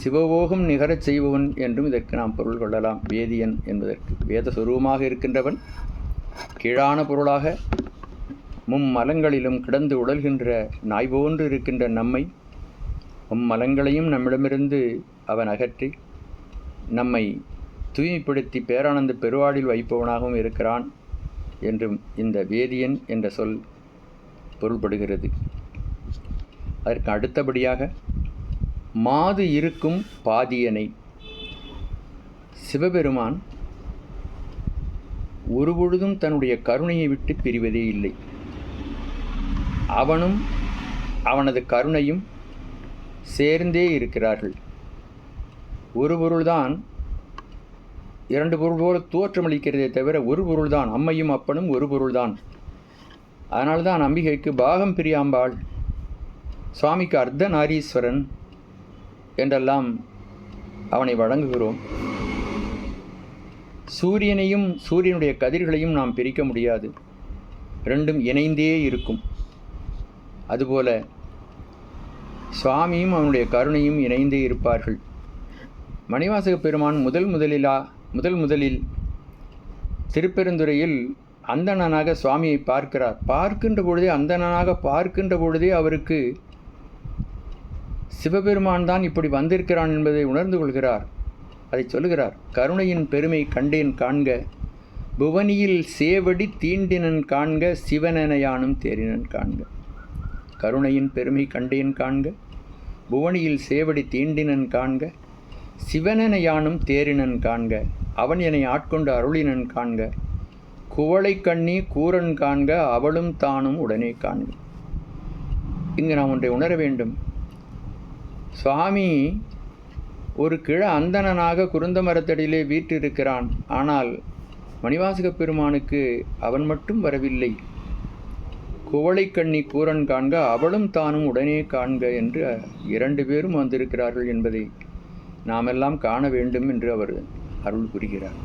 சிவபோகம் நிகரச் செய்பவன் என்றும் இதற்கு நாம் பொருள் கொள்ளலாம். வேதியன் என்பதற்கு வேத சொரூபமாக இருக்கின்றவன், கீழான பொருளாக மும்மலங்களிலும் கிடந்து உழல்கின்ற நாய் போன்று இருக்கின்ற நம்மை மும்மலங்களையும் நம்மிடமிருந்து அவன் அகற்றி நம்மை தூய்மைப்படுத்தி பேரானந்த பெருவாழில் வைப்பவனாகவும் இருக்கிறான் என்றும் இந்த வேதியன் என்ற சொல் பொருள்படுகிறது. அதற்கு அடுத்தபடியாக மாது இருக்கும் பாதியனை சிவபெருமான் ஒருபொழுதும் தன்னுடைய கருணையை விட்டு பிரிவதே இல்லை. அவனும் அவனது கருணையும் சேர்ந்தே இருக்கிறார்கள். ஒரு பொருள்தான் இரண்டு பொருள் போல தோற்றமளிக்கிறதே தவிர ஒரு பொருள்தான். அம்மையும் அப்பனும் ஒரு பொருள்தான். அதனால்தான் அம்பிகைக்கு பாகம் பிரியாம்பாள், சுவாமிக்கு அர்த்தநாரீஸ்வரன் என்றெல்லாம் அவனை வழங்குகிறோம். சூரியனையும் சூரியனுடைய கதிர்களையும் நாம் பிரிக்க முடியாது, ரெண்டும் இணைந்தே இருக்கும். அதுபோல சுவாமியும் அவனுடைய கருணையும் இணைந்தே இருப்பார்கள். மணிவாசக பெருமான் முதலில் திருப்பெருந்துறையில் அந்தணனாக சுவாமியை பார்க்கிறார். அந்தணனாக பார்க்கின்ற பொழுதே அவருக்கு சிவபெருமான் தான் இப்படி வந்திருக்கிறான் என்பதை உணர்ந்து கொள்கிறார். அதை சொல்லுகிறார். கருணையின் பெருமை கண்டேன் காண்க, புவனியில் சேவடி தீண்டினன் காண்க, சிவனனையானும் தேரினன் காண்க. கருணையின் பெருமை கண்டேன் காண்க, புவனியில் சேவடி தீண்டினன் காண்க, சிவனனையானும் தேரினன் காண்க, அவன் என்னை ஆட்கொண்டு அருளினன் காண்க, குவளை கண்ணி கூரன் காண்க, அவளும் தானும் உடனே காண்க. இங்கு நாம் ஒன்றை உணர வேண்டும். சுவாமி ஒரு அந்தணனாக குருந்த மரத்தடியிலே வீற்றிருக்கிறான். ஆனால் மணிவாசக பெருமானுக்கு அவன் மட்டும் வரவில்லை. குவளை கண்ணி கூரன் காண்க, அவளும் தானும் உடனே காண்க என்று இரண்டு பேரும் வந்திருக்கிறார்கள் என்பதை நாமெல்லாம் காண வேண்டும் என்று அவர் அருள் புரிகிறார்.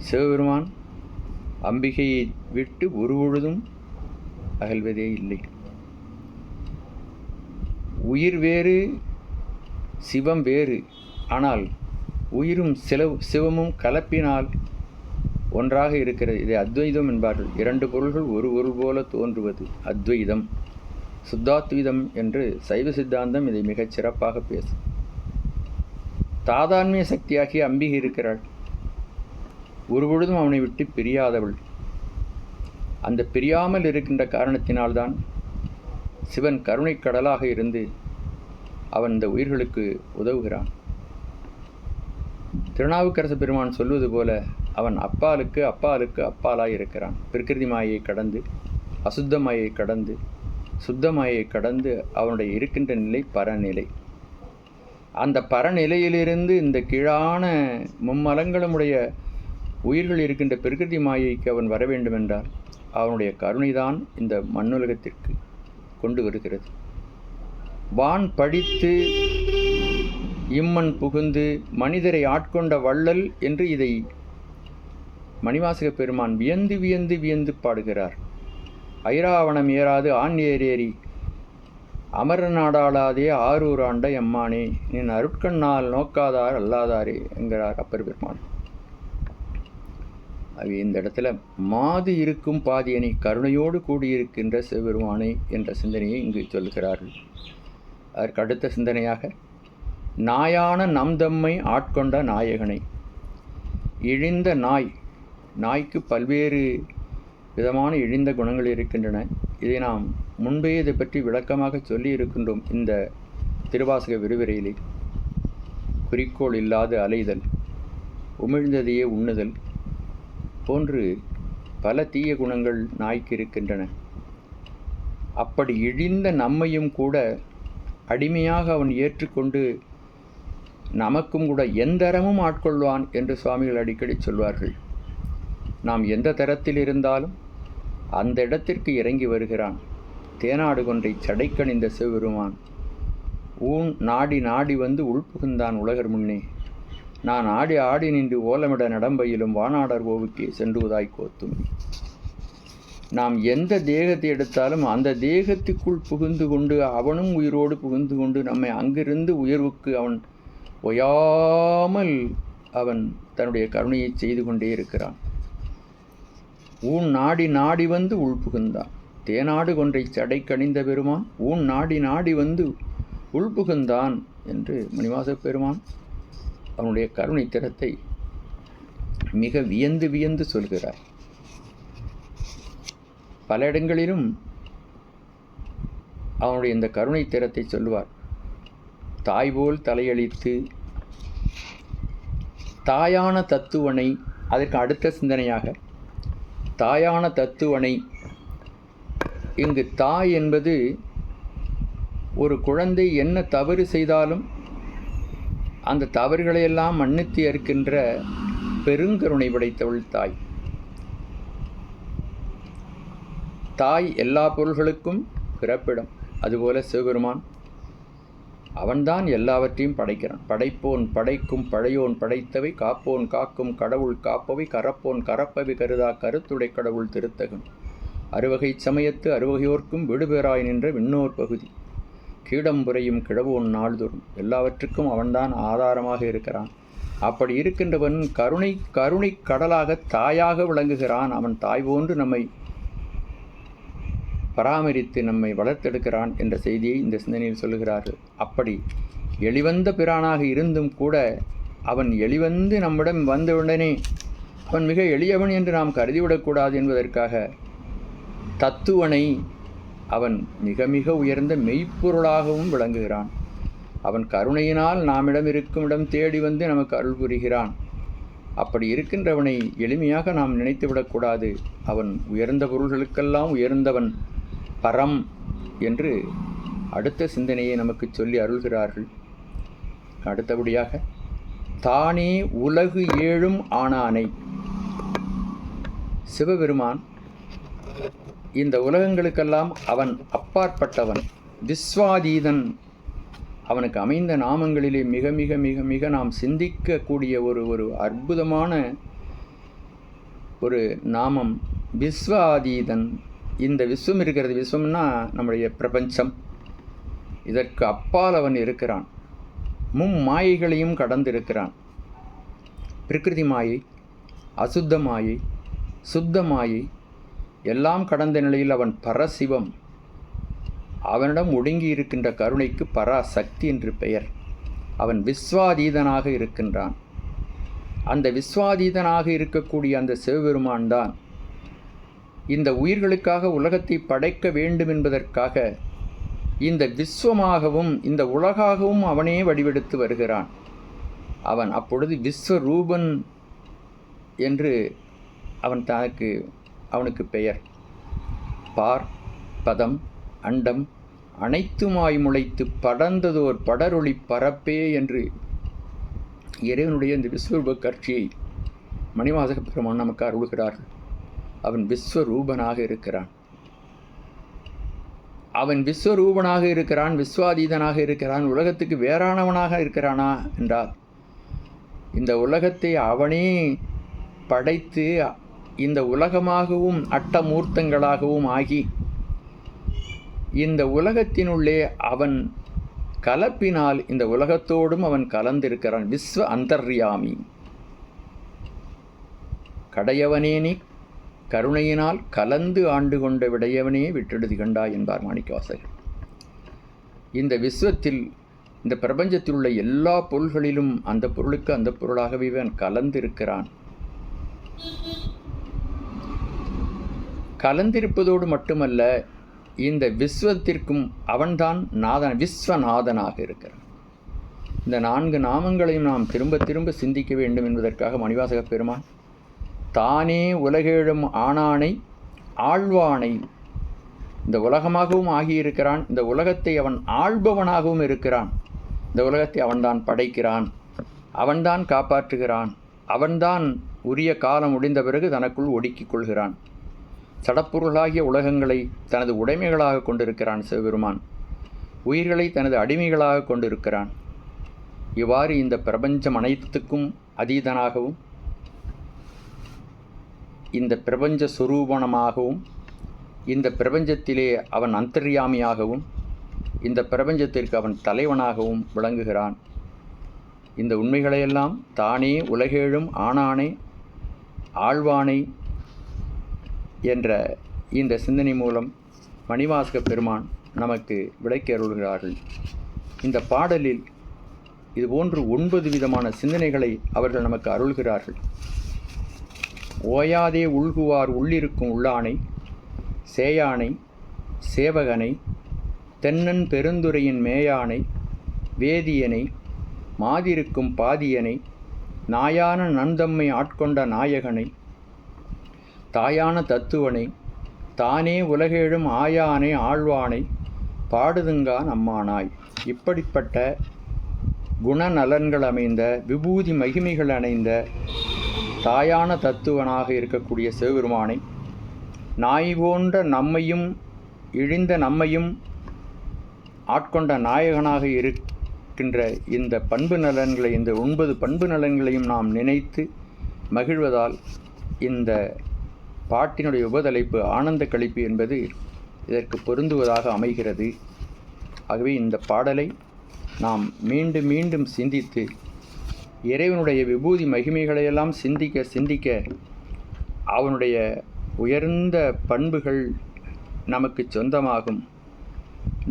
சிவபெருமான் அம்பிகையை விட்டு ஒரு பொழுதும் அகல்வதே இல்லை. உயிர் வேறு, சிவம் வேறு. ஆனால் உயிரும் சிவமும் கலப்பினால் ஒன்றாக இருக்கிறது. இதை அத்வைதம் என்பார்கள். இரண்டு பொருள்கள் ஒரு பொருள் போல தோன்றுவது அத்வைதம். சுத்தாத்வைதம் என்று சைவ சித்தாந்தம் இதை மிகச் சிறப்பாக பேசும். தாதான்மிய சக்தியாகிய அம்பிகை இருக்கிறாள். ஒருபொழுதும் அவனை விட்டு பிரியாதவள். அந்த பிரியாமல் இருக்கின்ற காரணத்தினால்தான் சிவன் கருணை கடலாக இருந்து அவன் இந்த உயிர்களுக்கு உதவுகிறான். திருநாவுக்கரசு பெருமான் சொல்வது போல அவன் அப்பாலுக்கு அப்பாலுக்கு அப்பாலாய் இருக்கிறான். பிரகிருதி மாயை கடந்து, அசுத்த மாயை கடந்து, சுத்த மாயை கடந்து அவனுடைய இருக்கின்ற நிலை பரநிலை. அந்த பரநிலையிலிருந்து இந்த கீழான மும்மலங்களுடைய உயிர்கள் இருக்கின்ற பிரகிருதி மாயைக்கு அவன் வர வேண்டுமென்றால் அவனுடைய கருணைதான் இந்த மண்ணுலகத்திற்கு கொண்டு வருகிறது. வான் படித்து இம்மண் புகுந்து மனிதரை ஆட்கொண்ட வள்ளல் என்று இதை மணிவாசக பெருமான் வியந்து வியந்து வியந்து பாடுகிறார். ஐராவணம் ஏறாது ஆண் ஏறேறி அமர நாடாளாதே ஆரூர் ஆண்ட எம்மானே நின் அருட்கண்ணால் நோக்காதார் அல்லாதாரே என்கிறார் அப்பர் பெருமான். அது இந்த இடத்துல மாது இருக்கும் பாதியனை கருணையோடு கூடியிருக்கின்ற சிவபெருமானை என்ற சிந்தனையை இங்கு சொல்கிறார்கள். அதற்கு அடுத்த சிந்தனையாக நாயான நம் தம்மை ஆட்கொண்ட நாயகனை. இழிந்த நாய்க்கு பல்வேறு விதமான இழிந்த குணங்கள் இருக்கின்றன. இதை நாம் முன்பே இதை பற்றி விளக்கமாக சொல்லி இருக்கின்றோம். இந்த திருவாசக விரிவுரையிலே குறிக்கோள் இல்லாது அலைதல், உமிழ்ந்ததையே உண்ணுதல் போன்று பல தீய குணங்கள் நாய்க்கு இருக்கின்றன. அப்படி இழிந்த நம்மையும் கூட அடிமையாக அவன் ஏற்றுக்கொண்டு நமக்கும் கூட எந்தரமும் ஆட்கொள்வான் என்று சுவாமிகள் அடிக்கடி சொல்வார்கள். நாம் எந்த தரத்தில் இருந்தாலும் அந்த இடத்திற்கு இறங்கி வருகிறான். தேனாடு கொன்றை சடைக்கணிந்த சிவபெருமான் ஊன் நாடி நாடி வந்து உள்புகுந்தான் உலகர் முன்னே. நான் ஆடி ஆடி நின்று ஓலமிட நடம்பையிலும் வானாடர் ஓவுக்கே சென்றுவதாய் கோத்தும். நாம் எந்த தேகத்தை எடுத்தாலும் அந்த தேகத்துக்குள் புகுந்து கொண்டு அவனும் உயிரோடு புகுந்து கொண்டு நம்மை அங்கிருந்து உயர்வுக்கு அவன் ஒயாமல் அவன் தன்னுடைய கருணையை செய்து கொண்டே இருக்கிறான். ஊன் நாடி நாடி வந்து உள்புகுந்தான். தேனாடு கொன்றை சடை கணிந்த பெருமான் ஊன் நாடி நாடி வந்து உள்புகுந்தான் என்று மணிவாசக பெருமான் அவனுடைய கருணை திறத்தை மிக வியந்து வியந்து சொல்கிறார். பல இடங்களிலும் அவனுடைய இந்த கருணை திறத்தை சொல்லுவார். தாய்போல் தலையளித்து தாயான தத்துவனை. அதற்கு அடுத்த சிந்தனையாக தாயான தத்துவனை. இங்கு தாய் என்பது ஒரு குழந்தை என்ன தவறு செய்தாலும் அந்த தவறுகளையெல்லாம் மன்னித்து இருக்கின்ற பெருங்கருணை படைத்தவள் தாய். தாய் எல்லா பொருள்களுக்கும் பிறப்பிடம். அதுபோல சிவபெருமான் அவன்தான் எல்லாவற்றையும் படைக்கிறான். படைப்போன் படைக்கும் பழையோன் படைத்தவை காப்போன் காக்கும் கடவுள் காப்பவை கரப்போன் கரப்பவை கருதா கருத்துடை கடவுள் திருத்தகும் அறுவகை சமயத்து அறுவகையோர்க்கும் விடுபெறாய் நின்ற விண்ணோர் பகுதி கீடம்புரையும் கிழவோன் நாள்தோறும். எல்லாவற்றுக்கும் அவன்தான் ஆதாரமாக இருக்கிறான். அப்படி இருக்கின்றவன் கருணை கடலாக தாயாக விளங்குகிறான். அவன் தாய் போன்று நம்மை பராமரித்து நம்மை வளர்த்தெடுக்கிறான் என்ற செய்தியை இந்த சிந்தனையில் சொல்லுகிறார்கள். அப்படி எளிவந்த பிரானாக இருந்தும் கூட அவன் எளிவந்து நம்மிடம் வந்தவுடனே அவன் மிக எளியவன் என்று நாம் கருதிவிடக்கூடாது என்பதற்காக தத்துவனை அவன் மிக மிக உயர்ந்த மெய்ப்பொருளாகவும் விளங்குகிறான். அவன் கருணையினால் நாமிடம் இருக்கும் இடம் தேடி வந்து நமக்கு அருள் புரிகிறான். அப்படி இருக்கின்றவனை எளிமையாக நாம் நினைத்துவிடக்கூடாது. அவன் உயர்ந்த பொருள்களுக்கெல்லாம் உயர்ந்தவன், பரம் என்று அடுத்த சிந்தனையை நமக்கு சொல்லி அருள்கிறார்கள். அடுத்தபடியாக தானே உலகு ஏழும் ஆனானை. சிவபெருமான் இந்த உலகங்களுக்கெல்லாம் அவன் அப்பாற்பட்டவன், விஸ்வாதீதன். அவனுக்கு அமைந்த நாமங்களிலே மிக மிக மிக மிக நாம் சிந்திக்கக்கூடிய ஒரு அற்புதமான ஒரு நாமம் விஸ்வாதீதன். இந்த விஸ்வம் இருக்கிறது, விஸ்வம்னா நம்முடைய பிரபஞ்சம். இதற்கு அப்பால் அவன் இருக்கிறான். மாயைகளையும் கடந்திருக்கிறான். பிரகிருதி மாயை, அசுத்த மாயை, சுத்த மாயை எல்லாம் கடந்த நிலையில் அவன் பரசிவம். அவனிடம் ஒடுங்கி இருக்கின்ற கருணைக்கு பராசக்தி என்று பெயர். அவன் விஸ்வாதீதனாக இருக்கின்றான். அந்த விஸ்வாதீதனாக இருக்கக்கூடிய அந்த சிவபெருமான் தான் இந்த உயிர்களுக்காக உலகத்தை படைக்க வேண்டும் என்பதற்காக இந்த விஸ்வமாகவும் இந்த உலகாகவும் அவனே வடிவெடுத்து வருகிறான். அவன் அப்பொழுது விஸ்வரூபன் என்று அவனுக்கு பெயர். பார், பதம், அண்டம் அனைத்துமாய் முளைத்து படர்ந்ததோர் படரொளி பரப்பே என்று இறைவனுடைய இந்த விஸ்வரூப காட்சியை மணிவாசக பெருமான் நமக்கு அருள்கிறார்கள். அவன் விஸ்வரூபனாக இருக்கிறான். அவன் விஸ்வரூபனாக இருக்கிறான், விஸ்வாதீதனாக இருக்கிறான். உலகத்துக்கு வேறானவனாக இருக்கிறானா என்றால், இந்த உலகத்தை அவனே படைத்து இந்த உலகமாகவும் அட்டமூர்த்தங்களாகவும் ஆகி இந்த உலகத்தினுள்ளே அவன் கலப்பினால் இந்த உலகத்தோடும் அவன் கலந்திருக்கிறான். விஸ்வ அந்தர்யாமி. கடையவனேனி கருணையினால் கலந்து ஆண்டு கொண்ட விடையவனே விட்டெடுதி கண்டாய் என்பார் மாணிக்கவாசகர். இந்த விஸ்வத்தில், இந்த பிரபஞ்சத்தில் உள்ள எல்லா பொருள்களிலும் அந்த பொருளுக்கு அந்த பொருளாகவே அவன் கலந்திருக்கிறான். கலந்திருப்பதோடு மட்டுமல்ல, இந்த விஸ்வத்திற்கும் அவன்தான் நாதன், விஸ்வநாதனாக இருக்கிறான். இந்த 4 நாமங்களையும் நாம் திரும்ப திரும்ப சிந்திக்க வேண்டும் என்பதற்காக மணிவாசக பெருமான் தானே உலகேழும் ஆனானை ஆழ்வானை, இந்த உலகமாகவும் ஆகியிருக்கிறான். இந்த உலகத்தை அவன் ஆள்பவனாகவும் இருக்கிறான். இந்த உலகத்தை அவன்தான் படைக்கிறான், அவன்தான் காப்பாற்றுகிறான், அவன்தான் உரிய காலம் முடிந்த பிறகு தனக்குள் ஒடுக்கிக் கொள்கிறான். சடப்பொருளாகிய உலகங்களை தனது உடைமைகளாக கொண்டிருக்கிறான் சிவபெருமான். உயிர்களை தனது அடிமைகளாக கொண்டிருக்கிறான். இவ்வாறு இந்த பிரபஞ்சம் அனைத்துக்கும் அதீதனாகவும் இந்த பிரபஞ்ச சுரூபணமாகவும் இந்த பிரபஞ்சத்திலே அவன் அந்தர்யாமியாகவும் இந்த பிரபஞ்சத்திற்கு அவன் தலைவனாகவும் விளங்குகிறான். இந்த உண்மைகளையெல்லாம் தானே உலகேழும் ஆனானை ஆழ்வானை என்ற இந்த சிந்தனை மூலம் மணிவாசக பெருமான் நமக்கு விளக்கி அருள்கிறார்கள். இந்த பாடலில் இதுபோன்று 9 விதமான சிந்தனைகளை அவர்கள் நமக்கு அருள்கிறார்கள். ஓயாதே உள்குவார் உள்ளிருக்கும் உள்ளானை, சேயானை, சேவகனை, தென்னன் பெருந்துரையின் மேயானை, வேதியனை, மாதிருக்கும் பாதியனை, நாயான நந்தம்மை ஆட்கொண்ட நாயகனை, தாயான தத்துவனை, தானே உலகேழும் ஆயானை ஆழ்வானை, பாடுதுங்கான் அம்மானாய். இப்படிப்பட்ட குணநலன்கள் அமைந்த விபூதி மகிமைகள் அணைந்த தாயான தத்துவனாக இருக்கக்கூடிய சிவபெருமானை, நாய் போன்ற நம்மையும் இழிந்த நம்மையும் ஆட்கொண்ட நாயகனாக இருக்கின்ற இந்த பண்பு நலன்களை, இந்த 9 பண்பு நலன்களையும் நாம் நினைத்து மகிழ்வதால் இந்த பாட்டினுடைய உபதலைப்பு ஆனந்த களிப்பு என்பது இதற்கு பொருந்துவதாக அமைகிறது. ஆகவே இந்த பாடலை நாம் மீண்டும் மீண்டும் சிந்தித்து இறைவனுடைய விபூதி மகிமைகளையெல்லாம் சிந்திக்க சிந்திக்க அவனுடைய உயர்ந்த பண்புகள் நமக்கு சொந்தமாகும்.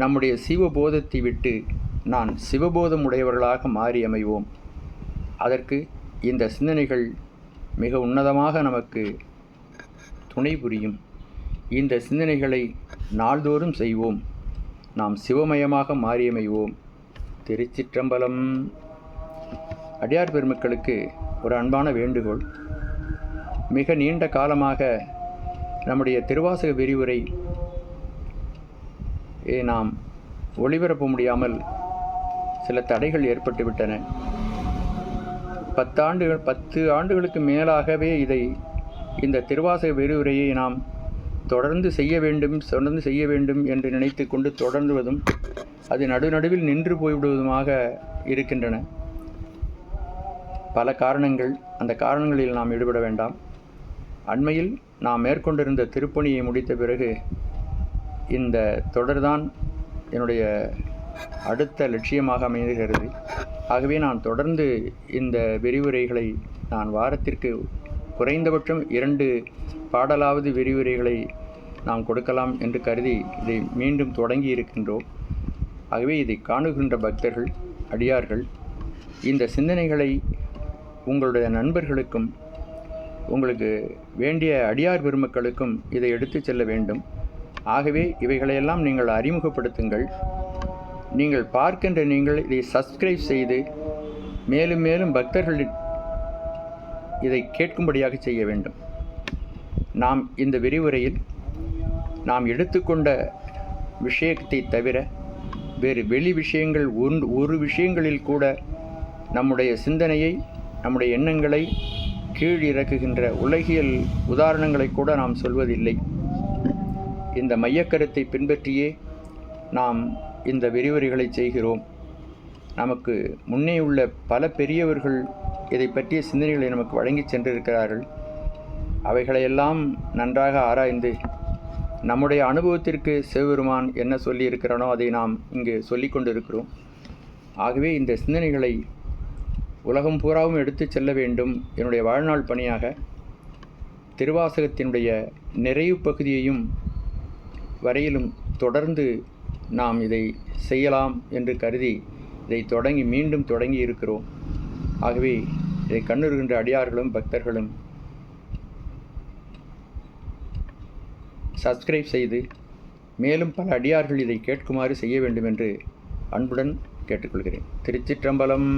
நம்முடைய சிவபோதத்தை விட்டு நான் சிவபோதம் உடையவர்களாக மாறி அமைவோம். அதற்கு இந்த சிந்தனைகள் மிக உன்னதமாக நமக்கு துணை புரியும். இந்த சிந்தனைகளை நாள்தோறும் செய்வோம். நாம் சிவமயமாக மாறியமைவோம். திருச்சிற்றம்பலம். அடியார் பெருமக்களுக்கு ஒரு அன்பான வேண்டுகோள். மிக நீண்ட காலமாக நம்முடைய திருவாசக விரிவுரை நாம் ஒளிபரப்ப முடியாமல் சில தடைகள் ஏற்பட்டுவிட்டன. 10 ஆண்டுகளுக்கு மேலாகவே இந்த திருவாசக விரிவுரையை நாம் தொடர்ந்து செய்ய வேண்டும் என்று நினைத்து கொண்டு தொடர்ந்துவதும் அது நடுவில் நின்று போய்விடுவதுமாக இருக்கின்றன. பல காரணங்கள். அந்த காரணங்களில் நாம் ஈடுபட வேண்டாம். அண்மையில் நாம் மேற்கொண்டிருந்த திருப்பணியை முடித்த பிறகு இந்த தொடர்தான் என்னுடைய அடுத்த லட்சியமாக அமைகிறது. ஆகவே நான் தொடர்ந்து இந்த விரிவுரைகளை நான் வாரத்திற்கு குறைந்தபட்சம் 2 பாடலாவது விரிவுரைகளை நாம் கொடுக்கலாம் என்று கருதி இதை மீண்டும் தொடங்கி இருக்கின்றோம். ஆகவே இதை காணுகின்ற பக்தர்கள், அடியார்கள் இந்த சிந்தனைகளை உங்களுடைய நண்பர்களுக்கும் உங்களுக்கு வேண்டிய அடியார் பெருமக்களுக்கும் இதை எடுத்து செல்ல வேண்டும். ஆகவே இவைகளையெல்லாம் நீங்கள் அறிமுகப்படுத்துங்கள். நீங்கள் பார்க்கின்ற நீங்கள் இதை சப்ஸ்கிரைப் செய்து மேலும் மேலும் பக்தர்கள் இதை கேட்கும்படியாக செய்ய வேண்டும். நாம் இந்த விரிவுரையில் நாம் எடுத்துக்கொண்ட விஷயத்தை தவிர வேறு வெளி விஷயங்கள் ஒரு விஷயங்களில் கூட நம்முடைய சிந்தனையை, நம்முடைய எண்ணங்களை கீழ் இறக்குகின்ற உலகியல் உதாரணங்களை கூட நாம் சொல்வதில்லை. இந்த மையக்கருத்தை பின்பற்றியே நாம் இந்த விரிவுரைகளை செய்கிறோம். நமக்கு முன்னே உள்ள பல பெரியவர்கள் இதை பற்றிய சிந்தனைகளை நமக்கு வழங்கி சென்றிருக்கிறார்கள். அவைகளையெல்லாம் நன்றாக ஆராய்ந்து நம்முடைய அனுபவத்திற்கு சிவபெருமான் என்ன சொல்லியிருக்கிறானோ அதை நாம் இங்கு சொல்லி கொண்டிருக்கிறோம். ஆகவே இந்த சிந்தனைகளை உலகம் பூராவும் எடுத்து செல்ல வேண்டும். என்னுடைய வாழ்நாள் பணியாக திருவாசகத்தினுடைய நிறைவு பகுதியையும் வரையிலும் தொடர்ந்து நாம் இதை செய்யலாம் என்று கருதி இதை மீண்டும் தொடங்கி இருக்கிறோம். ஆகவே இதை கண்ணுறுகின்ற அடியார்களும் பக்தர்களும் சப்ஸ்கிரைப் செய்து மேலும் பல அடியார்கள் இதை கேட்குமாறு செய்ய வேண்டும் என்று அன்புடன் கேட்டுக்கொள்கிறேன். திருச்சிற்றம்பலம்.